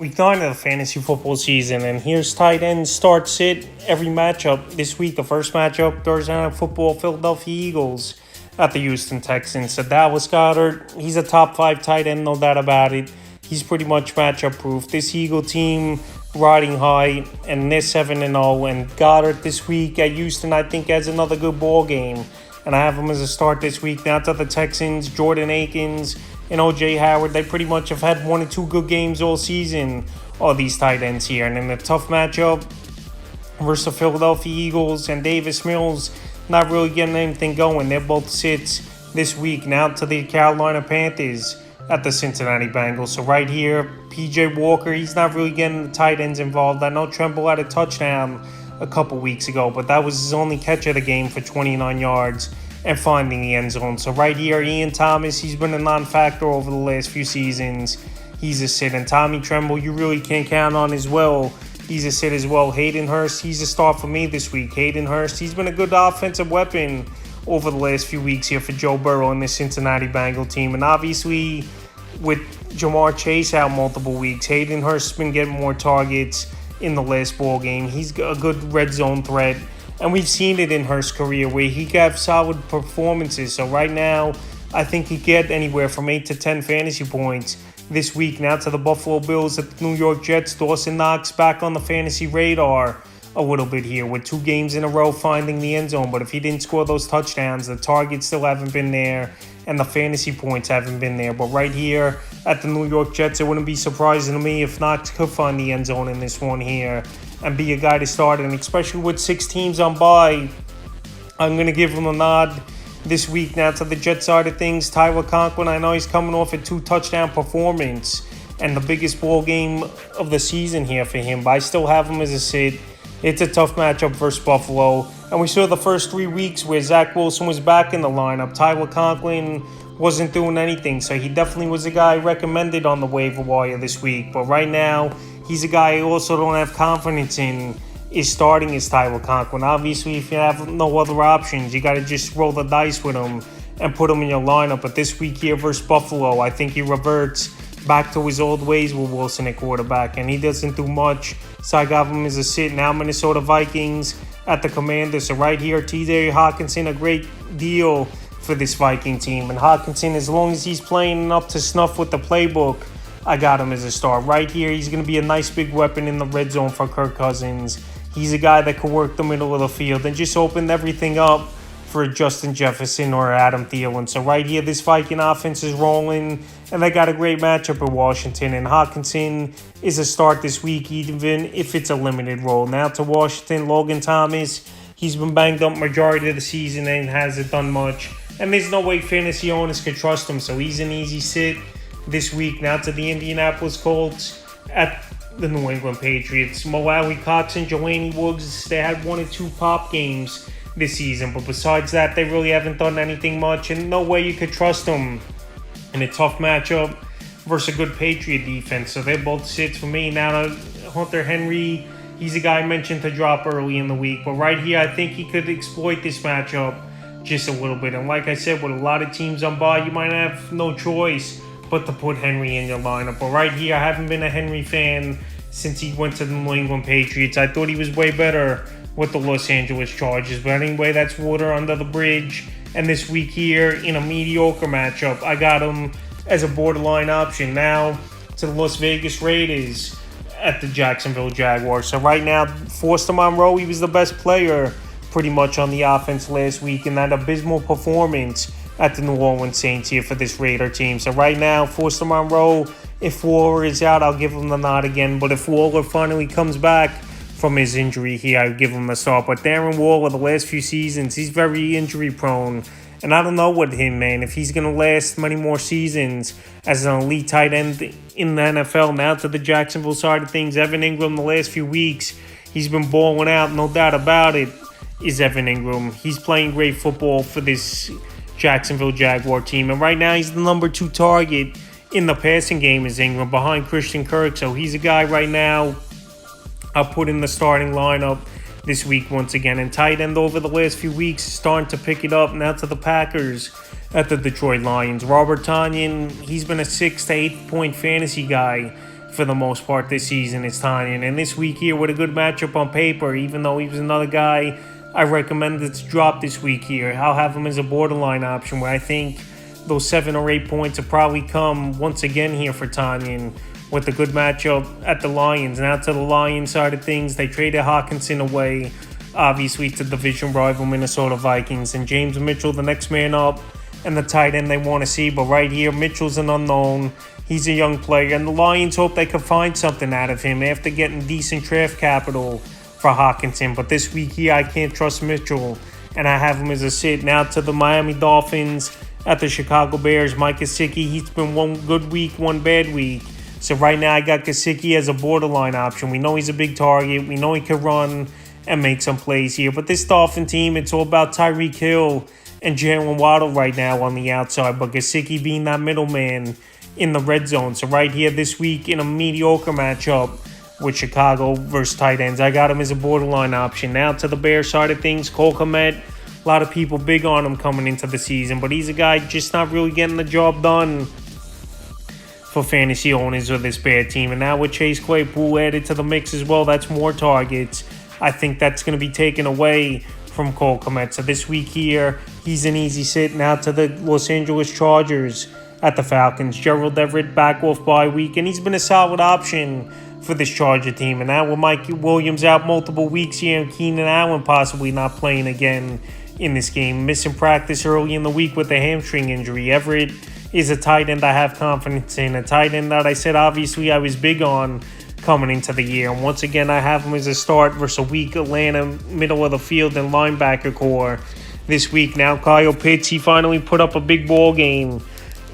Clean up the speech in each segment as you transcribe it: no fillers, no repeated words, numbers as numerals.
Week 9 of the fantasy football season, and here's tight end start sit every matchup this week. The first matchup, Thursday Night Football, Philadelphia Eagles at the Houston Texans. So Dallas Goddard, he's a top 5 tight end, no doubt about it. He's pretty much matchup proof. This Eagle team riding high, and they're 7-0. And Goddard this week at Houston, I think, has another good ball game. And I have him as a start this week. Now to the Texans, Jordan Akins and O.J. Howard, they pretty much have had 1 or 2 good games all season, all these tight ends here. And in a tough matchup versus the Philadelphia Eagles and Davis Mills, not really getting anything going. They're both sits this week. Now to the Carolina Panthers at the Cincinnati Bengals. So right here, P.J. Walker, he's not really getting the tight ends involved. I know Tremble had a touchdown a couple weeks ago, but that was his only catch of the game for 29 yards and finding the end zone. So right here, Ian Thomas, he's been a non-factor over the last few seasons. He's a sit. And Tommy Tremble, you really can't count on as well. He's a sit as well. Hayden Hurst, he's a start for me this week. Hayden Hurst, he's been a good offensive weapon over the last few weeks here for Joe Burrow and the Cincinnati Bengal team. And obviously, with Jamar Chase out multiple weeks, Hayden Hurst's been getting more targets in the last ball game. He's a good red zone threat. And we've seen it in Hurst's career where he got solid performances. So right now, I think he get anywhere from 8 to 10 fantasy points this week. Now to the Buffalo Bills at the New York Jets. Dawson Knox back on the fantasy radar a little bit here with 2 games in a row finding the end zone. But if he didn't score those touchdowns, the targets still haven't been there and the fantasy points haven't been there. But right here at the New York Jets, it wouldn't be surprising to me if Knox could find the end zone in this one here and be a guy to start. And especially with 6 teams on bye, I'm going to give him a nod this week. Now to the Jets side of things, Tyler Conklin, I know he's coming off a 2-touchdown performance and the biggest ball game of the season here for him, but I still have him as a sit. It's a tough matchup versus Buffalo. And we saw the first 3 weeks where Zach Wilson was back in the lineup. Tyler Conklin wasn't doing anything, so he definitely was a guy recommended on the waiver wire this week. But right now, he's a guy I also don't have confidence in is starting as Tyler Conklin. Obviously, if you have no other options, you got to just roll the dice with him and put him in your lineup. But this week here versus Buffalo, I think he reverts back to his old ways with Wilson at quarterback, and he doesn't do much. So I got him as a sit. Now Minnesota Vikings at the Commanders. So right here, T.J. Hawkinson, a great deal for this Viking team. And Hawkinson, as long as he's playing up to snuff with the playbook, I got him as a star. Right here, he's going to be a nice big weapon in the red zone for Kirk Cousins. He's a guy that could work the middle of the field and just open everything up for Justin Jefferson or Adam Thielen. So right here, this Viking offense is rolling, and they got a great matchup with Washington. And Hawkinson is a start this week, even if it's a limited role. Now to Washington, Logan Thomas. He's been banged up majority of the season and hasn't done much. And there's no way fantasy owners could trust him, so he's an easy sit this week. Now to the Indianapolis Colts at the New England Patriots. Mo Cox and Jelani Woods, they had 1 or 2 pop games this season, but besides that, they really haven't done anything much, and no way you could trust them in a tough matchup versus a good Patriot defense. So they're both sits for me. Now, Hunter Henry, he's a guy I mentioned to drop early in the week, but right here, I think he could exploit this matchup just a little bit. And like I said, with a lot of teams on bye, you might have no choice but to put Henry in your lineup. But right here, I haven't been a Henry fan since he went to the New England Patriots. I thought he was way better with the Los Angeles Chargers. But anyway, that's water under the bridge. And this week here, in a mediocre matchup, I got him as a borderline option. Now to the Las Vegas Raiders at the Jacksonville Jaguars. So right now, Foster Monroe, he was the best player pretty much on the offense last week in that abysmal performance at the New Orleans Saints here for this Raider team. So right now, Foster Monroe, if Waller is out, I'll give him the nod again. But if Waller finally comes back from his injury here, I'll give him a start. But Darren Waller, the last few seasons, he's very injury prone. And I don't know with him, man, if he's going to last many more seasons as an elite tight end in the NFL. Now to the Jacksonville side of things, Evan Ingram the last few weeks, he's been balling out, no doubt about it, is Evan Ingram. He's playing great football for this Jacksonville Jaguar team. And right now, he's the number 2 target in the passing game is Ingram behind Christian Kirk. So he's a guy right now I'll put in the starting lineup this week once again. And tight end over the last few weeks is starting to pick it up. Now to the Packers at the Detroit Lions. Robert Tonyan, he's been a 6 to 8 point fantasy guy for the most part this season is Tanyan. And this week here with a good matchup on paper, even though he was another guy I recommended to drop this week here, I'll have him as a borderline option where I think those 7 or 8 points will probably come once again here for Tanyan with a good matchup at the Lions. Now to the Lions side of things, they traded Hawkinson away, obviously, to division rival Minnesota Vikings. And James Mitchell, the next man up, and the tight end they want to see. But right here, Mitchell's an unknown. He's a young player, and the Lions hope they can find something out of him after getting decent draft capital for Hawkinson. But this week here, I can't trust Mitchell, and I have him as a sit. Now to the Miami Dolphins at the Chicago Bears. Mike Gesicki, he's been one good week, one bad week. So right now, I got Gesicki as a borderline option. We know he's a big target. We know he can run and make some plays here. But this Dolphin team, it's all about Tyreek Hill and Jalen Waddle right now on the outside. But Gesicki being that middleman in the red zone. So right here this week in a mediocre matchup with Chicago versus tight ends, I got him as a borderline option. Now to the Bears side of things, Cole Kmet. A lot of people big on him coming into the season. But he's a guy just not really getting the job done for fantasy owners of this bad team. And now with Chase Claypool added to the mix as well, that's more targets. I think that's going to be taken away from Cole Kmet. So this week here, he's an easy sit. Now to the Los Angeles Chargers at the Falcons. Gerald Everett back off bye week, and he's been a solid option for this Charger team. And now with Mike Williams out multiple weeks here and Keenan Allen possibly not playing again in this game, missing practice early in the week with a hamstring injury, Everett is a tight end I have confidence in, a tight end that I said obviously I was big on coming into the year. And once again, I have him as a start versus a weak Atlanta middle of the field and linebacker core this week. Now Kyle Pitts, he finally put up a big ball game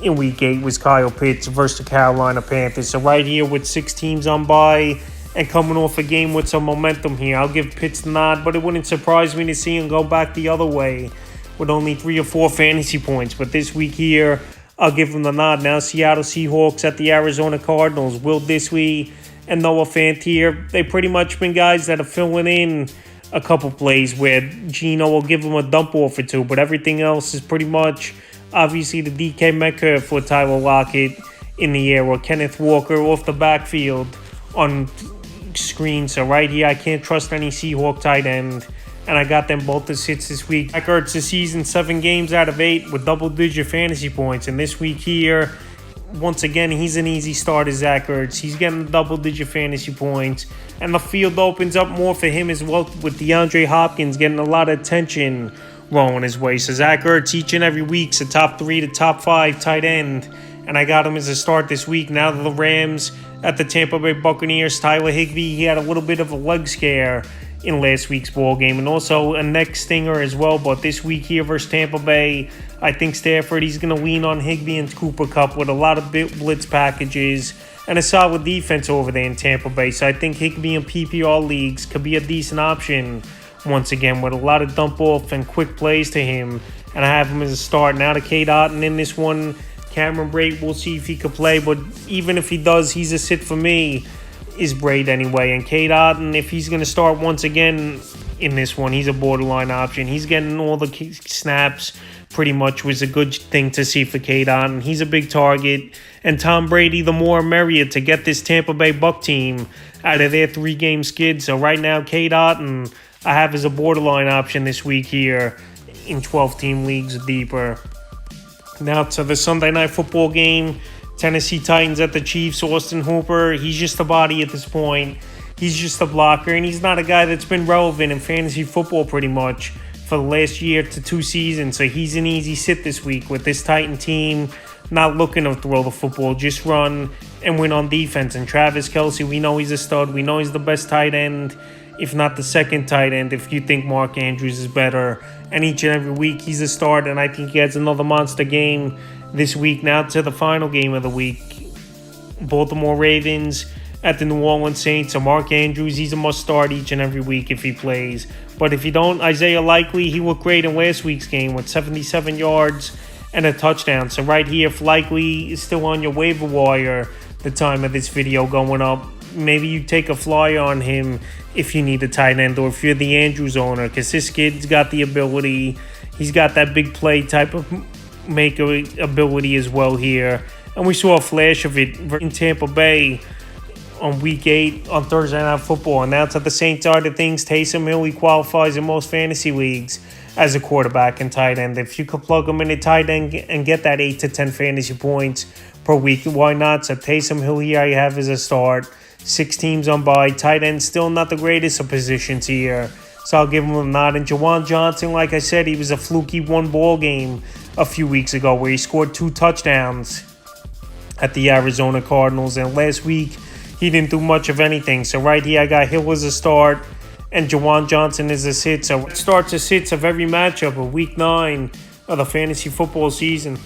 in week 8 was Kyle Pitts versus the Carolina Panthers. So right here with 6 teams on bye and coming off a game with some momentum here, I'll give Pitts the nod, but it wouldn't surprise me to see him go back the other way with only 3 or 4 fantasy points. But this week here, I'll give him the nod. Now Seattle Seahawks at the Arizona Cardinals. Will Disley and Noah Fant here, they pretty much been guys that are filling in a couple plays where Geno will give him a dump off or two, but everything else is pretty much obviously the DK Metcalf for Tyler Lockett in the air or Kenneth Walker off the backfield on screen. So right here, I can't trust any Seahawk tight end, and I got them both as hits this week. Zach Ertz this season, 7 games out of 8 with double-digit fantasy points. And this week here, once again, he's an easy starter, Zach Ertz. He's getting double-digit fantasy points. And the field opens up more for him as well with DeAndre Hopkins getting a lot of attention rolling his way. So Zach Ertz each and every week's a top 3 to top 5 tight end. And I got him as a start this week. Now the Rams at the Tampa Bay Buccaneers. Tyler Higbee, he had a little bit of a leg scare in last week's ball game, and also a neck stinger as well. But this week here versus Tampa Bay, I think Stafford, he's going to lean on Higbee and Cooper Kupp with a lot of blitz packages and a solid defense over there in Tampa Bay. So I think Higbee in PPR leagues could be a decent option once again with a lot of dump off and quick plays to him. And I have him as a start. Now to Cade Otton in this one. Cameron Brate, we'll see if he could play, but even if he does, he's a sit for me. Is Brate anyway. And Cade Otton, if he's going to start once again in this one, he's a borderline option. He's getting all the snaps pretty much, was a good thing to see for Cade Otton. He's a big target. And Tom Brady, the more merrier to get this Tampa Bay Buck team out of their 3-game skid. So right now, Cade Otton, I have as a borderline option this week here in 12-team leagues deeper. Now to the Sunday Night Football game. Tennessee Titans at the Chiefs. Austin Hooper, he's just a body at this point. He's just a blocker, and he's not a guy that's been relevant in fantasy football pretty much for the last year to 2 seasons. So he's an easy sit this week with this Titan team not looking to throw the football, just run and win on defense. And Travis Kelce, we know he's a stud. We know he's the best tight end, if not the second tight end, if you think Mark Andrews is better. And each and every week, he's a start, and I think he has another monster game this week. Now to the final game of the week. Baltimore Ravens at the New Orleans Saints. So Mark Andrews, he's a must start each and every week if he plays. But if you don't, Isaiah Likely, he looked great in last week's game with 77 yards and a touchdown. So right here, if Likely is still on your waiver wire the time of this video going up, maybe you take a flyer on him if you need a tight end or if you're the Andrews owner, because this kid's got the ability. He's got that big play type of maker ability as well here. And we saw a flash of it in Tampa Bay on week 8 on Thursday Night Football. And now to the same side of things, Taysom Hill, he qualifies in most fantasy leagues as a quarterback and tight end. If you could plug him in a tight end and get that 8 to 10 fantasy points per week, why not? So Taysom Hill here you have as a start. 6 teams on bye. Tight end still not the greatest of positions here, so I'll give him a nod. And Juwan Johnson, like I said, he was a fluky one ball game a few weeks ago where he scored 2 touchdowns at the Arizona Cardinals. And last week, he didn't do much of anything. So right here, I got Hill as a start and Juwan Johnson as a sit. So it starts the sits of every matchup of week 9 of the fantasy football season.